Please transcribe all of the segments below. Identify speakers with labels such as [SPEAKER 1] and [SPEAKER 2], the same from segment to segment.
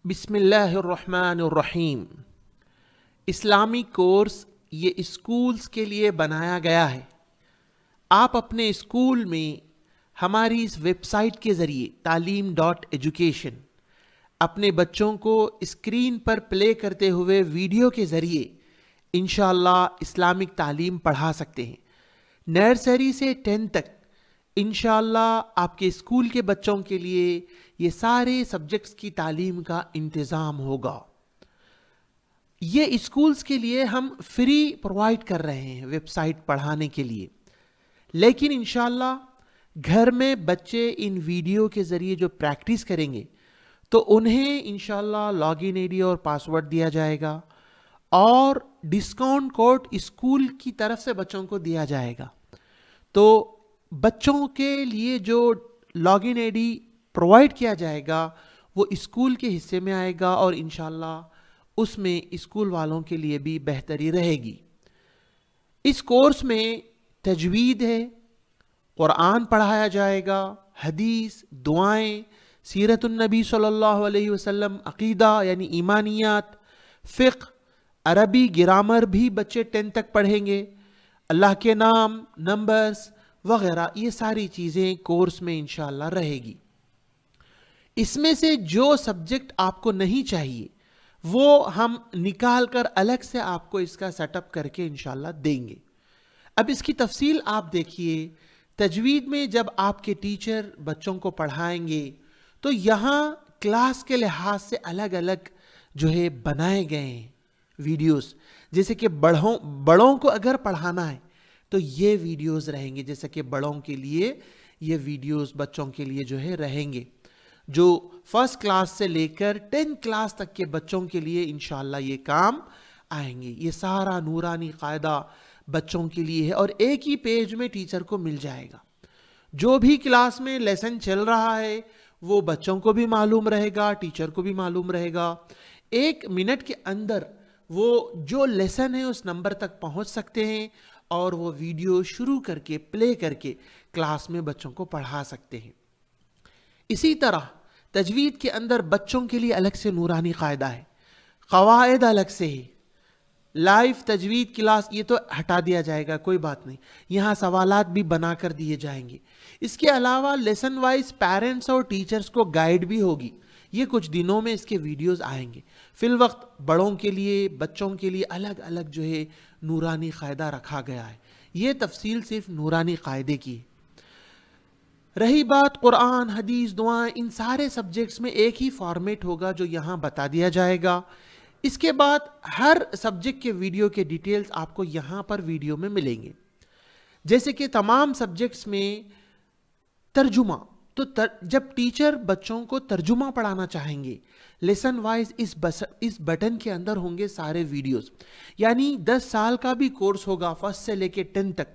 [SPEAKER 1] बिस्मिल्लाहिर्रहमानिर्रहीम। Islamic course ये schools के लिए बनाया गया है। आप अपने स्कूल में हमारी इस वेबसाइट के ज़रिए taaleem.education अपने बच्चों को स्क्रीन पर प्ले करते हुए वीडियो के ज़रिए इंशाअल्लाह इस्लामिक तालीम पढ़ा सकते हैं। नर्सरी से 10 तक इंशाअल्लाह आपके स्कूल के बच्चों के लिए ये सारे सब्जेक्ट्स की तालीम का इंतज़ाम होगा। ये स्कूल्स के लिए हम फ्री प्रोवाइड कर रहे हैं वेबसाइट पढ़ाने के लिए, लेकिन इंशाअल्लाह घर में बच्चे इन वीडियो के ज़रिए जो प्रैक्टिस करेंगे तो उन्हें इंशाअल्लाह लॉगिन आईडी और पासवर्ड दिया जाएगा और डिस्काउंट कोड स्कूल की तरफ से बच्चों को दिया जाएगा। तो बच्चों के लिए जो लॉगिन आईडी प्रोवाइड किया जाएगा वो स्कूल के हिस्से में आएगा और इंशाअल्लाह उसमें स्कूल वालों के लिए भी बेहतरी रहेगी। इस कोर्स में तजवीद है, कुरान पढ़ाया जाएगा, हदीस, दुआएं, सीरतुन नबी सल्लल्लाहु अलैहि वसल्लम, अकीदा यानी ईमानियात, फ़िक़्ह, अरबी, ग्रामर भी बच्चे 10 तक पढ़ेंगे, अल्लाह के नाम, नंबर्स वगैरह, ये सारी चीज़ें कोर्स में इंशाअल्लाह रहेगी। इसमें से जो सब्जेक्ट आपको नहीं चाहिए वो हम निकाल कर अलग से आपको इसका सेटअप करके इंशाअल्लाह देंगे। अब इसकी तफसील आप देखिए। तजवीद में जब आपके टीचर बच्चों को पढ़ाएंगे तो यहाँ क्लास के लिहाज से अलग अलग जो है बनाए गए हैं वीडियोस। जैसे कि बड़ों को अगर पढ़ाना है तो ये वीडियोस रहेंगे, जैसे कि बड़ों के लिए ये वीडियोस बच्चों के लिए जो है रहेंगे। जो फर्स्ट क्लास से लेकर 10 क्लास तक के बच्चों के लिए इंशाअल्लाह ये काम आएंगे। ये सारा नूरानी कायदा बच्चों के लिए है और एक ही पेज में टीचर को मिल जाएगा। जो भी क्लास में लेसन चल रहा है वो बच्चों को भी मालूम रहेगा, टीचर को भी मालूम रहेगा। 1 मिनट के अंदर वो जो लेसन है उस नंबर तक पहुंच सकते हैं और वो वीडियो शुरू करके प्ले करके क्लास में बच्चों को पढ़ा सकते हैं। इसी तरह तजवीद के अंदर बच्चों के लिए अलग से नूरानी कायदा है, क़वाइद अलग से है। लाइव तजवीद क्लास ये तो हटा दिया जाएगा, कोई बात नहीं, यहाँ सवालात भी बना कर दिए जाएंगे। इसके अलावा लेसन वाइज पेरेंट्स और टीचर्स को गाइड भी होगी। ये कुछ दिनों में इसके वीडियोस आएंगे। फिल वक्त बड़ों के लिए बच्चों के लिए अलग अलग जो है नूरानी कायदा रखा गया है। ये तफसील सिर्फ नूरानी कायदे की है। रही बात कुरान, हदीस, दुआएं, इन सारे सब्जेक्ट्स में एक ही फॉर्मेट होगा जो यहाँ बता दिया जाएगा। इसके बाद हर सब्जेक्ट के वीडियो के डिटेल्स आपको यहाँ पर वीडियो में मिलेंगे। जैसे कि तमाम सब्जेक्ट्स में तर्जुमा, तो जब टीचर बच्चों को तर्जुमा पढ़ाना चाहेंगे लेसन वाइज इस बटन के अंदर होंगे सारे वीडियोस। यानी 10 साल का भी कोर्स होगा फर्स्ट से लेके 10 तक,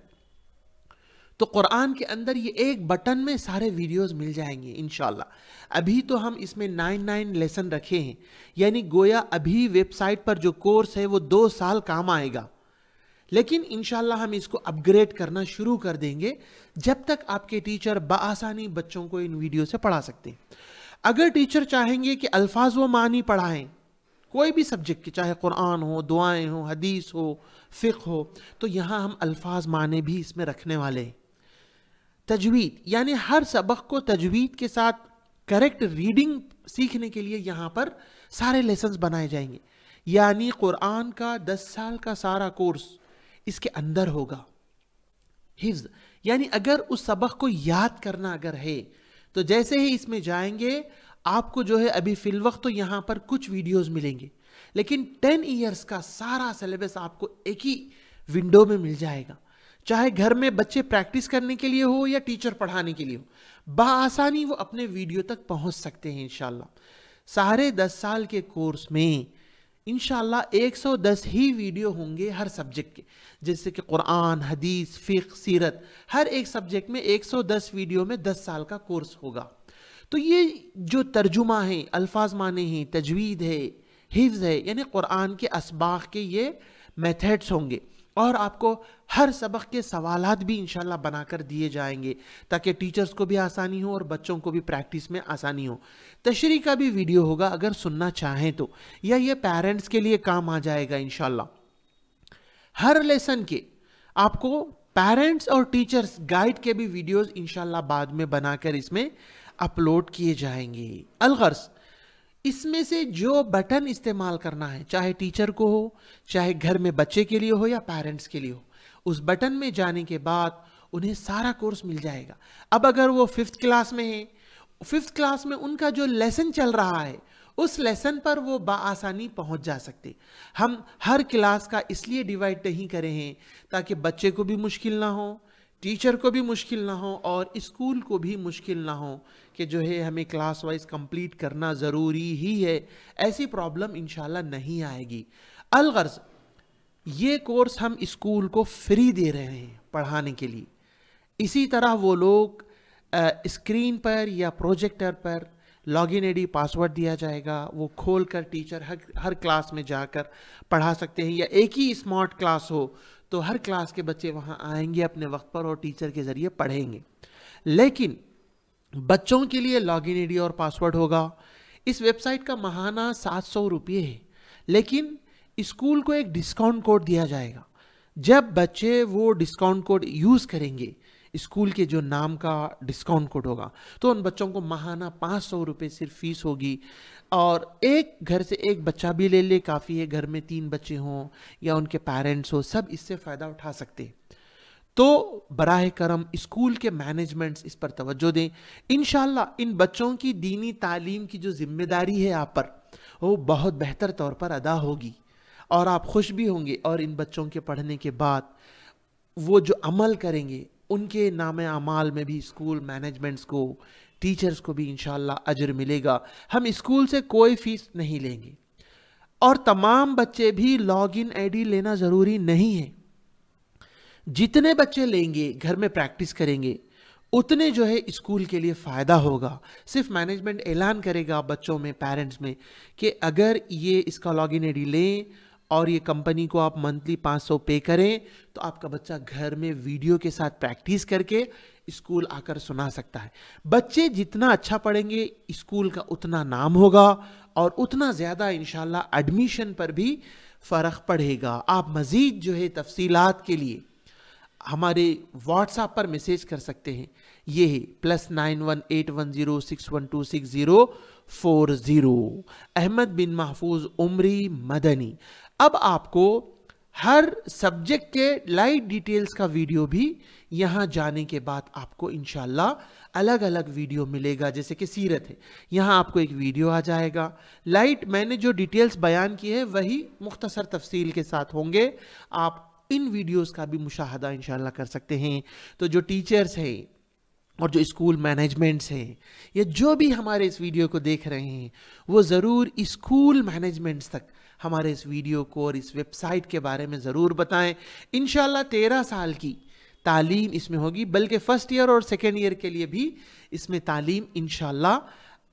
[SPEAKER 1] तो कुरान के अंदर ये एक बटन में सारे वीडियोस मिल जाएंगे इंशाअल्लाह। अभी तो हम इसमें 9 लेसन रखे हैं, यानी गोया अभी वेबसाइट पर जो कोर्स है वो 2 साल काम आएगा, लेकिन इंशाअल्लाह हम इसको अपग्रेड करना शुरू कर देंगे जब तक आपके टीचर बआसानी बच्चों को इन वीडियो से पढ़ा सकते हैं। अगर टीचर चाहेंगे कि अल्फाज व मानी पढ़ाएं कोई भी सब्जेक्ट की, चाहे कुरान हो, दुआएं हो, हदीस हो, फ़िक़्ह हो, तो यहाँ हम अल्फाज माने भी इसमें रखने वाले हैं। तजवीद यानी हर सबक को तजवीद के साथ करेक्ट रीडिंग सीखने के लिए यहाँ पर सारे लेसन्स बनाए जाएंगे। यानी कुरान का 10 साल का सारा कोर्स इसके अंदर होगा। हिफ्ज़ यानी अगर उस सबक को याद करना अगर है तो जैसे ही इसमें जाएंगे आपको जो है अभी फिल वक्त तो यहाँ पर कुछ वीडियोस मिलेंगे, लेकिन 10 ईयर्स का सारा सिलेबस आपको एक ही विंडो में मिल जाएगा। चाहे घर में बच्चे प्रैक्टिस करने के लिए हो या टीचर पढ़ाने के लिए हो, बआसानी वो अपने वीडियो तक पहुंच सकते हैं इंशाअल्लाह। सारे 10 साल के कोर्स में इंशाअल्लाह 110 ही वीडियो होंगे हर सब्जेक्ट के, जैसे कि कुरान, हदीस, फ़िक़्ह, सीरत, हर एक सब्जेक्ट में 110 वीडियो में 10 साल का कोर्स होगा। तो ये जो तर्जुमा है, अल्फाज माने हैं, तजवीद है, हिफ्ज़ है, यानी कुरान के असबाक़ के ये मेथड्स होंगे। और आपको हर सबक के सवालात भी इंशाल्लाह बनाकर दिए जाएंगे ताकि टीचर्स को भी आसानी हो और बच्चों को भी प्रैक्टिस में आसानी हो। तशरीह का भी वीडियो होगा अगर सुनना चाहें तो, या ये पेरेंट्स के लिए काम आ जाएगा इंशाल्लाह। हर लेसन के आपको पेरेंट्स और टीचर्स गाइड के भी वीडियोस इंशाल्लाह बाद में बनाकर इसमें अपलोड किए जाएंगे। अलगर्ज इसमें से जो बटन इस्तेमाल करना है, चाहे टीचर को हो, चाहे घर में बच्चे के लिए हो या पेरेंट्स के लिए हो, उस बटन में जाने के बाद उन्हें सारा कोर्स मिल जाएगा। अब अगर वो 5th क्लास में है, 5th क्लास में उनका जो लेसन चल रहा है उस लेसन पर वो बाआसानी पहुंच जा सकते। हम हर क्लास का इसलिए डिवाइड नहीं करे हैं ताकि बच्चे को भी मुश्किल ना हो, टीचर को भी मुश्किल ना हो और स्कूल को भी मुश्किल ना हो कि जो है हमें क्लास वाइज कंप्लीट करना ज़रूरी ही है। ऐसी प्रॉब्लम इंशाल्लाह नहीं आएगी। अलगर्ज ये कोर्स हम स्कूल को फ्री दे रहे हैं पढ़ाने के लिए। इसी तरह वो लोग स्क्रीन पर या प्रोजेक्टर पर लॉगिन आईडी पासवर्ड दिया जाएगा, वो खोल कर टीचर हर क्लास में जाकर पढ़ा सकते हैं। या एक ही स्मार्ट क्लास हो तो हर क्लास के बच्चे वहाँ आएंगे अपने वक्त पर और टीचर के ज़रिए पढ़ेंगे। लेकिन बच्चों के लिए लॉगिन आईडी और पासवर्ड होगा। इस वेबसाइट का माहाना 700 रुपये है, लेकिन स्कूल को एक डिस्काउंट कोड दिया जाएगा। जब बच्चे वो डिस्काउंट कोड यूज़ करेंगे, स्कूल के जो नाम का डिस्काउंट कोड होगा, तो उन बच्चों को माहाना 500 रुपये सिर्फ फीस होगी। और एक घर से एक बच्चा भी ले ले काफ़ी है, घर में 3 बच्चे हों या उनके पेरेंट्स हो, सब इससे फ़ायदा उठा सकते हैं। तो बराह करम स्कूल के मैनेजमेंट्स इस पर तवज्जो दें। इंशाल्लाह इन बच्चों की दीनी तालीम की जो जिम्मेदारी है आप पर, वो बहुत बेहतर तौर पर अदा होगी और आप खुश भी होंगे। और इन बच्चों के पढ़ने के बाद वो जो अमल करेंगे उनके नाम अमाल में भी स्कूल मैनेजमेंट्स को, टीचर्स को भी इंशाल्लाह अजर मिलेगा। हम स्कूल से कोई फीस नहीं लेंगे और तमाम बच्चे भी लॉगिन आईडी लेना ज़रूरी नहीं है। जितने बच्चे लेंगे, घर में प्रैक्टिस करेंगे, उतने जो है स्कूल के लिए फ़ायदा होगा। सिर्फ मैनेजमेंट ऐलान करेगा बच्चों में, पेरेंट्स में कि अगर ये इसका लॉगिन आईडी लें और ये कंपनी को आप मंथली 500 पे करें तो आपका बच्चा घर में वीडियो के साथ प्रैक्टिस करके स्कूल आकर सुना सकता है। बच्चे जितना अच्छा पढ़ेंगे स्कूल का उतना नाम होगा और उतना ज़्यादा इंशाल्लाह एडमिशन पर भी फ़र्क पड़ेगा। आप मज़ीद जो है तफसीलात के लिए हमारे व्हाट्सएप पर मैसेज कर सकते हैं। ये है +91 810 612 6040। अहमद बिन महफूज उमरी मदनी। अब आपको हर सब्जेक्ट के लाइव डिटेल्स का वीडियो भी यहाँ जाने के बाद आपको इंशाल्लाह अलग अलग वीडियो मिलेगा। जैसे कि सीरत है, यहाँ आपको एक वीडियो आ जाएगा। लाइट मैंने जो डिटेल्स बयान की है वही मुख्तसर तफसील के साथ होंगे। आप इन वीडियोस का भी मुशाहदा इंशाल्लाह कर सकते हैं। तो जो टीचर्स हैं और जो स्कूल मैनेजमेंट्स हैं, ये जो भी हमारे इस वीडियो को देख रहे हैं, वो ज़रूर स्कूल मैनेजमेंट्स तक हमारे इस वीडियो को और इस वेबसाइट के बारे में ज़रूर बताएं। इंशाल्लाह 13 साल की तालीम इसमें होगी, बल्कि फ़र्स्ट ईयर और सेकेंड ईयर के लिए भी इसमें तालीम इंशाल्लाह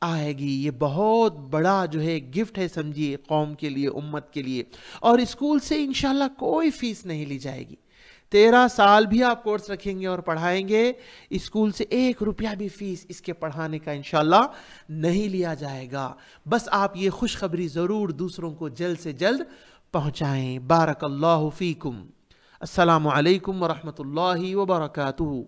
[SPEAKER 1] आएगी। ये बहुत बड़ा जो है गिफ्ट है समझिए कौम के लिए, उम्मत के लिए। और स्कूल से इंशाल्लाह कोई फ़ीस नहीं ली जाएगी। 13 साल भी आप कोर्स रखेंगे और पढ़ाएंगे, स्कूल से 1 रुपया भी फीस इसके पढ़ाने का इंशाल्लाह नहीं लिया जाएगा। बस आप ये खुशखबरी ज़रूर दूसरों को जल्द से जल्द पहुँचाएँ। बारकल्लाहु फ़ीकुम। अस्सलामु अलैकुम व रहमतुल्लाहि व बरकातुहू।